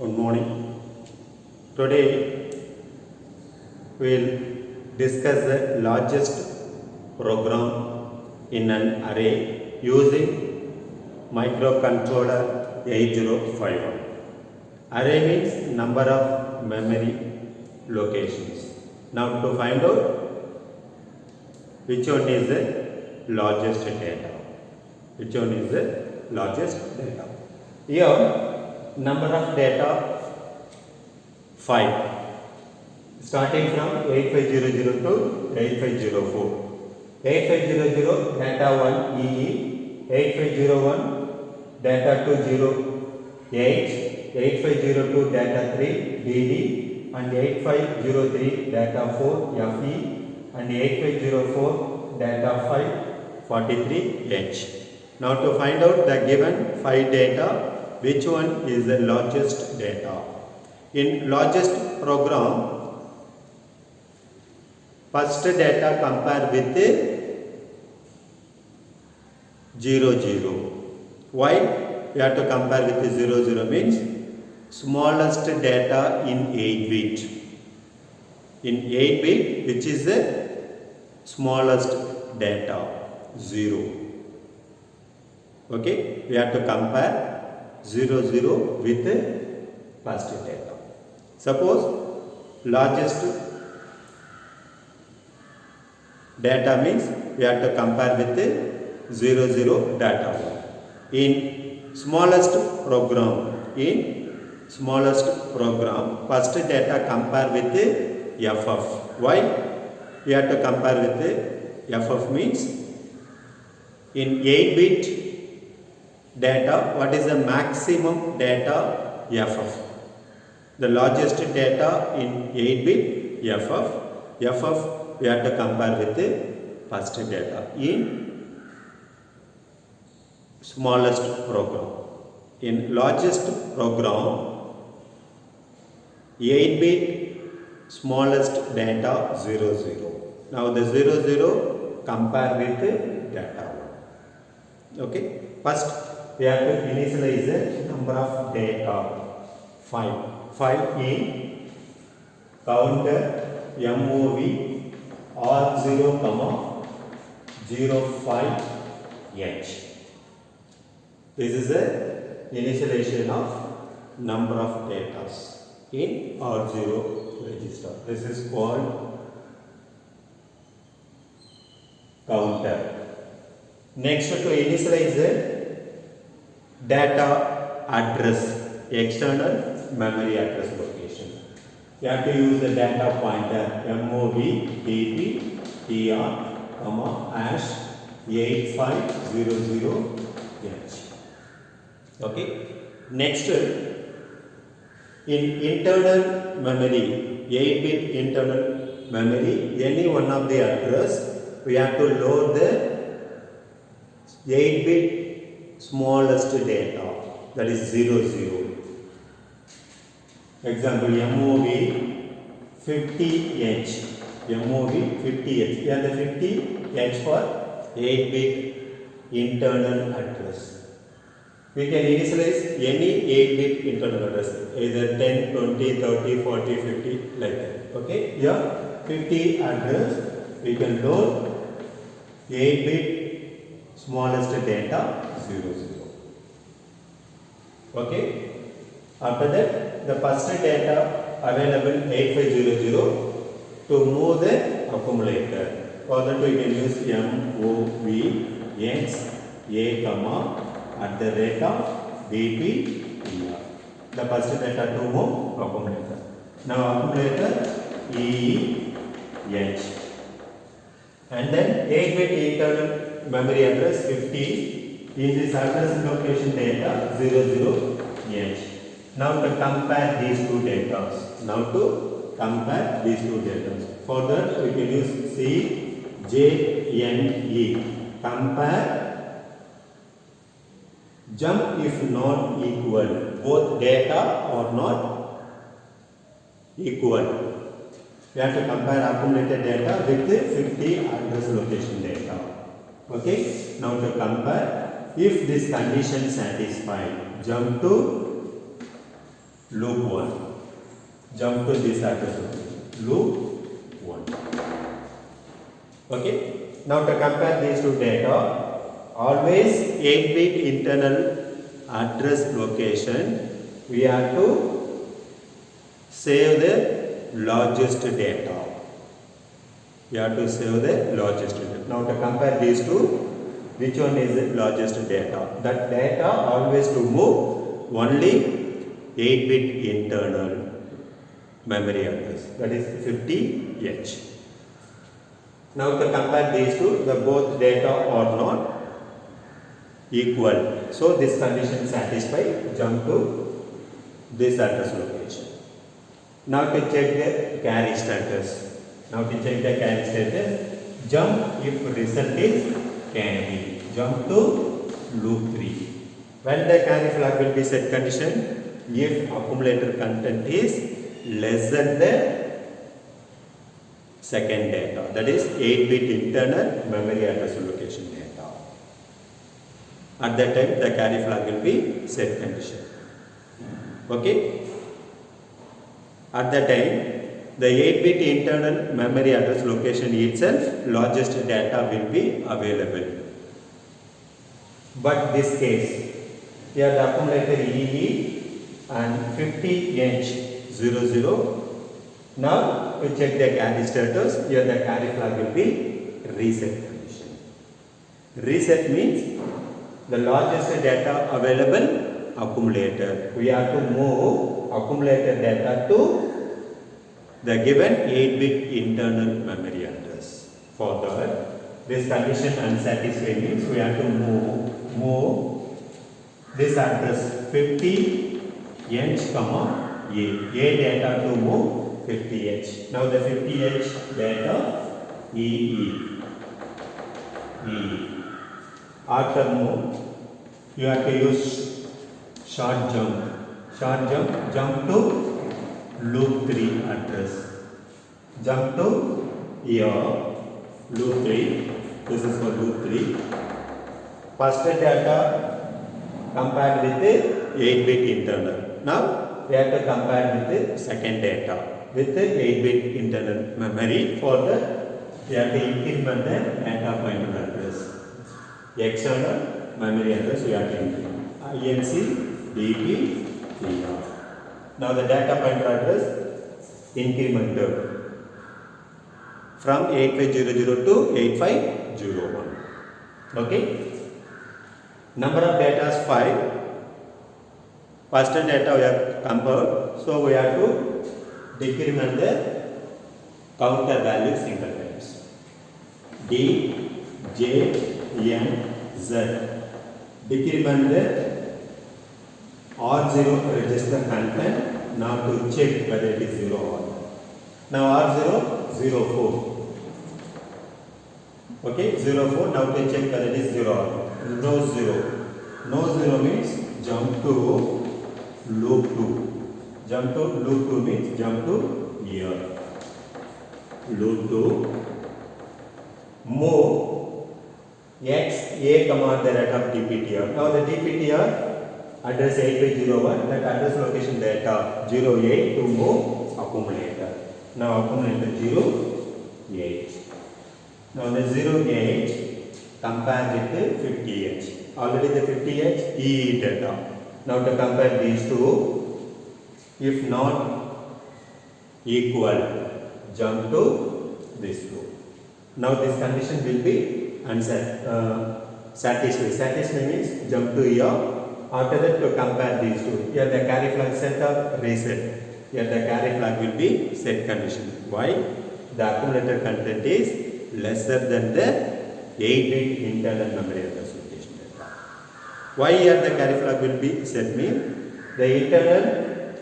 Good morning. Today we will discuss the largest program in an array using microcontroller 8051. Array means number of memory locations. Now to find out which one is the largest data. Which one is the largest data? Here number of data 5 starting from 8500 to 8504. 8500 data 1 EE, 8501 data 2 0 H, 8502 data 3 DD and 8503 data 4 FE and 8504 data 5 43 H. Now to find out the given 5 data, which one is the largest data? In largest program, first data compare with 00. Why we have to compare with 00 means smallest data in 8 bit. In 8 bit, which is the smallest data? 0. Okay, we have to compare 00 with first data. Suppose largest data means we have to compare with 00 data. In smallest program, first data compare with FF. Why we have to compare with FF means in 8 bit data, what is the maximum data FF? The largest data in 8 bit FF. FF we have to compare with the first data in smallest program. In largest program, 8 bit smallest data 00. Now the 00 compare with data 1. Okay. First we have to initialize the number of data 5. 5 in counter MOV R0, 05H. This is the initialization of number of data in R0 register. This is called counter. Next, to initialize the data address, external memory address location. You have to use the data pointer MOV DP TR, hash 8500H. Okay. Next, in internal memory, 8-bit internal memory, any one of the address, we have to load the 8-bit smallest data, that is 00. Example, MOV 50H. MOV 50H. Here the 50H for 8-bit internal address. We can initialize any 8-bit internal address, either 10, 20, 30, 40, 50, like that. Okay? Here 50 address, we can load 8-bit smallest data 00. Okay? After that, the first data available 8500 to move the accumulator. For that we can use MOV X A at the rate of DPTR. The first data to move accumulator. Now accumulator EH. And then 8-bit internal memory address 50. In this address location data 00H. Now to compare these two data. For that we can use CJNE. Compare jump if not equal. Both data are not equal. We have to compare accumulated data with the 50 address location data. Okay. Now to compare, if this condition satisfied, jump to loop 1. Jump to this address loop 1. Okay. Now to compare these two data, always 8-bit internal address location, we have to save the largest data. We have to save the largest data. Now to compare these two, which one is the largest data? That data always to move only 8-bit internal memory address, that is 50H. Now to compare these two, the both data are not equal. So this condition satisfied, jump to this address location. Now to check the carry status. Now to check the carry status, jump if result is carry. Jump to loop 3. When the carry flag will be set condition, if accumulator content is less than the second data, that is 8-bit internal memory address location data. At that time the carry flag will be set condition. Okay. At that time the 8-bit internal memory address location itself, largest data will be available. But this case, here the accumulator EE and 50H00. Now to check the carry status, here the carry flag will be reset condition. Reset means the largest data available accumulator. We have to move accumulator data to the given 8-bit internal memory address. For that, this condition unsatisfied means we have to move this address 50H, A data to move 50H. Now the 50H data EE. After move, you have to use short jump. Jump to loop 3 address. Jump to here, loop 3. This is for loop 3. First data compared with the 8-bit internal. Now we have to compare with the second data with the 8-bit internal memory. For that, we have to increment the data pointer address. External memory address we have to increment. INC DP TR. Now the data pointer address incremented from 8500 to 8501. Okay. Number of data is 5. First data we have compared, so we have to decrement the counter value single times. D, J, N, Z. Decrement the R0 register content, now to check whether it is 0 or not. Now R0, 04. Okay, 04, now to check whether it is 0 or not. No 0. No 0 means jump to loop 2. Jump to loop 2 means jump to here. Loop 2. Move X, A command the rate of DPTR. Now the DPTR address 8501, that address location data 08 to move accumulator. Now accumulator 08. Now the 08 compare with the 50H. Already the 50H EE data. Now to compare these two, if not equal, jump to this two. Now this condition will be satisfied. Satisfied means jump to here. After that to compare these two. Here the carry flag set or reset. Here the carry flag will be set condition. Why? The accumulator content is lesser than the 8-bit internal memory address location data. Why here the carry flag will be set means the internal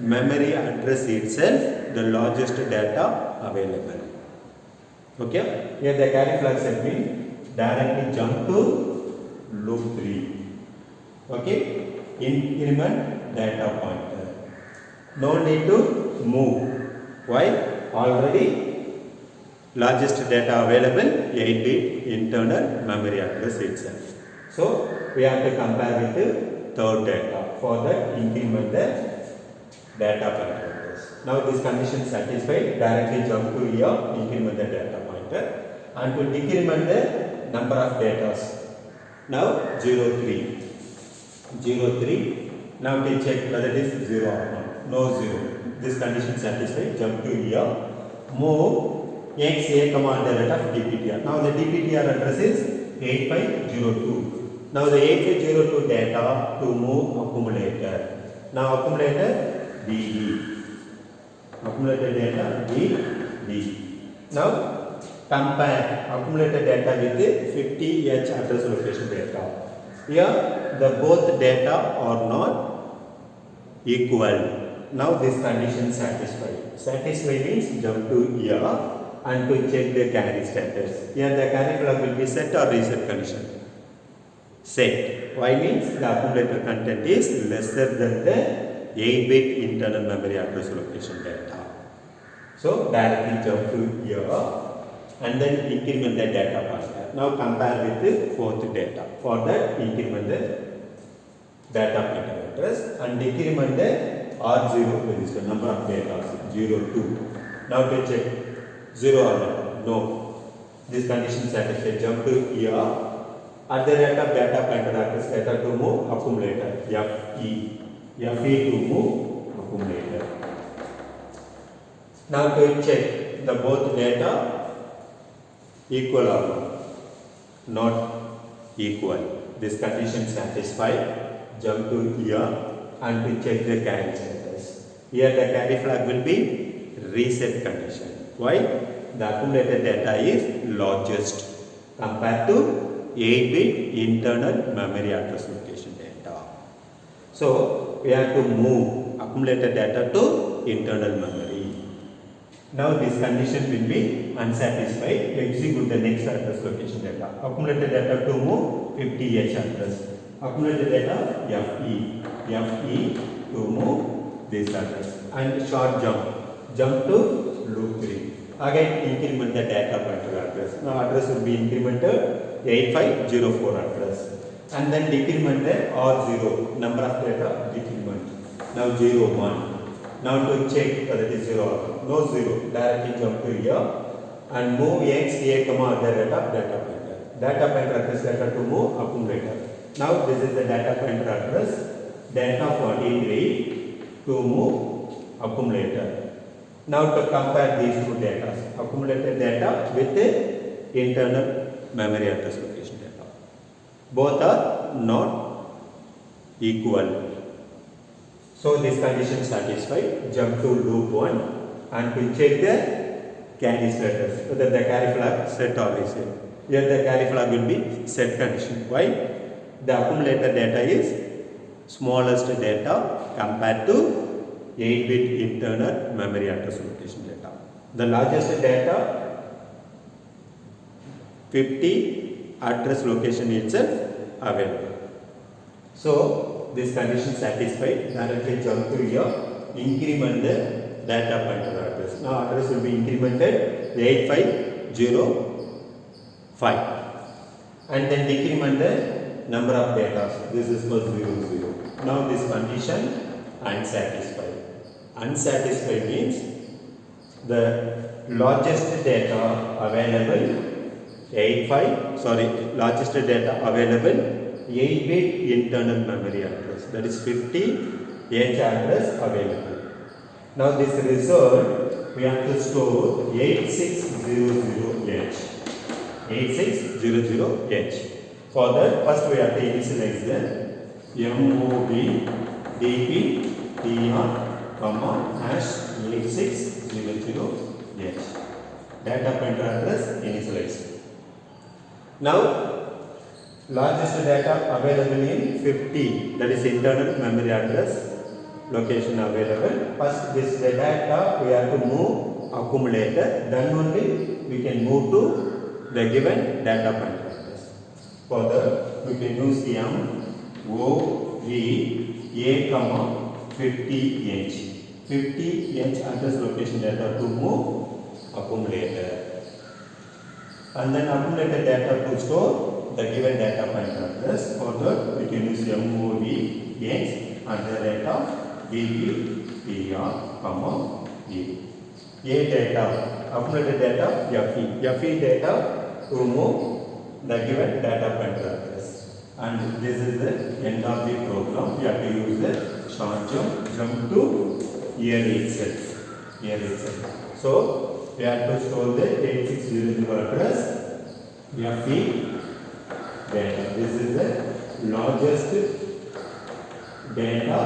memory address itself the largest data available. Okay? Here the carry flag set means directly jump to loop 3. Okay? Increment data pointer. No need to move. Why? Already largest data available 8-bit internal memory address itself. So we have to compare with the third data. For that, increment the data pointer address. Now this condition satisfied, directly jump to here, increment the data pointer and to decrement the number of data. Now 03. Now we check whether it is 0 or not. No 0. This condition satisfied, jump to here, move x a comma at the rate of dptr. Now the dptr address is 8502. Now the 8502 data to move accumulator. Now accumulator DD. Accumulated data DD. Now compare accumulated data with 50H address location data. Here the both data are not equal. Now this condition satisfied. Satisfied means jump to here and to check the carry status. Here the carry flag will be set or reset condition. Set. Why means the accumulator content is lesser than the 8-bit internal memory address location data. So directly jump to here and then increment the data pointer. Now compare with the fourth data. For that increment the data pointer address and decrement the R0 register number of data 02. Now to check 0 or not. No. This condition satisfied. Jump to here. At the rate of data pointer address data to move accumulator FE. FE to move accumulator. Now to check the both data equal or not equal. This condition satisfied. Jump to here and to check the carry status. Here the carry flag will be reset condition. Why? The accumulated data is largest compared to 8-bit internal memory address location data. So we have to move accumulated data to internal memory. Now this condition will be unsatisfied. Execute the next address location data. Accumulated data to move 50H address. Accumulated data FE to move this address and short jump to loop 3. Again increment the data pointer address. Now address will be incremented 8504 address and then decrement the R0 number of data decrement. Now 01. Now to check whether it is 0 or no 0. Directly jump to here and move x a comma at the rate of data pointer. Data pointer address data to move accumulator. Now this is the data pointer address data 43 to move accumulator. Now to compare these two data, accumulated data with the internal memory address location data. Both are not equal. So this condition satisfied. Jump to loop 1 and to check the carry status, whether the carry flag set or reset. Here the carry flag will be set condition. Why? The accumulator data is smallest data compared to 8-bit internal memory address location data. The largest data 50 address location itself available. So this condition satisfied. Directly jump to here, increment the data pointer address. Now address will be incremented 8505 and then decrement the number of data. This is for 00. Now this condition unsatisfied. Unsatisfied means the largest data available largest data available 8-bit internal memory address, that is 50H address available. Now this result we have to store 8600H. 8600H. For that first we have to initialize the MOV DPTR comma #8600H. Data pointer address initialized. Now largest data available in 50, that is internal memory address location available. First this data we have to move accumulator, then only we can move to the given data pointer address. Further we can use MOV A comma 50H. 50H address location data to move accumulator. And then accumulated data to store the given data pointer address. For that we can use MOV X at the rate of DB, PR, comma, E. A data, uploaded data, FE. FE data to move the given data pointer address. And this is the end of the program. We have to use the short jump to year itself. So we have to store the 8600 address FE data. This is the largest data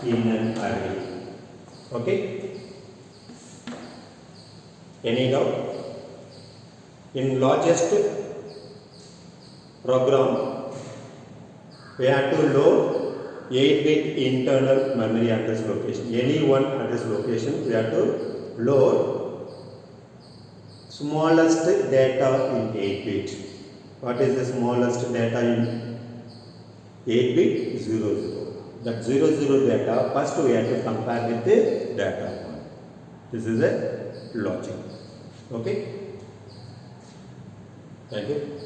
in an array. Okay. Any doubt? In largest program, we have to load 8-bit internal memory address location. Any one address location, we have to load smallest data in 8-bit. What is the smallest data in 8-bit? 00. That 00 data, first we have to compare with the data point. This is a logic. Okay. Thank you.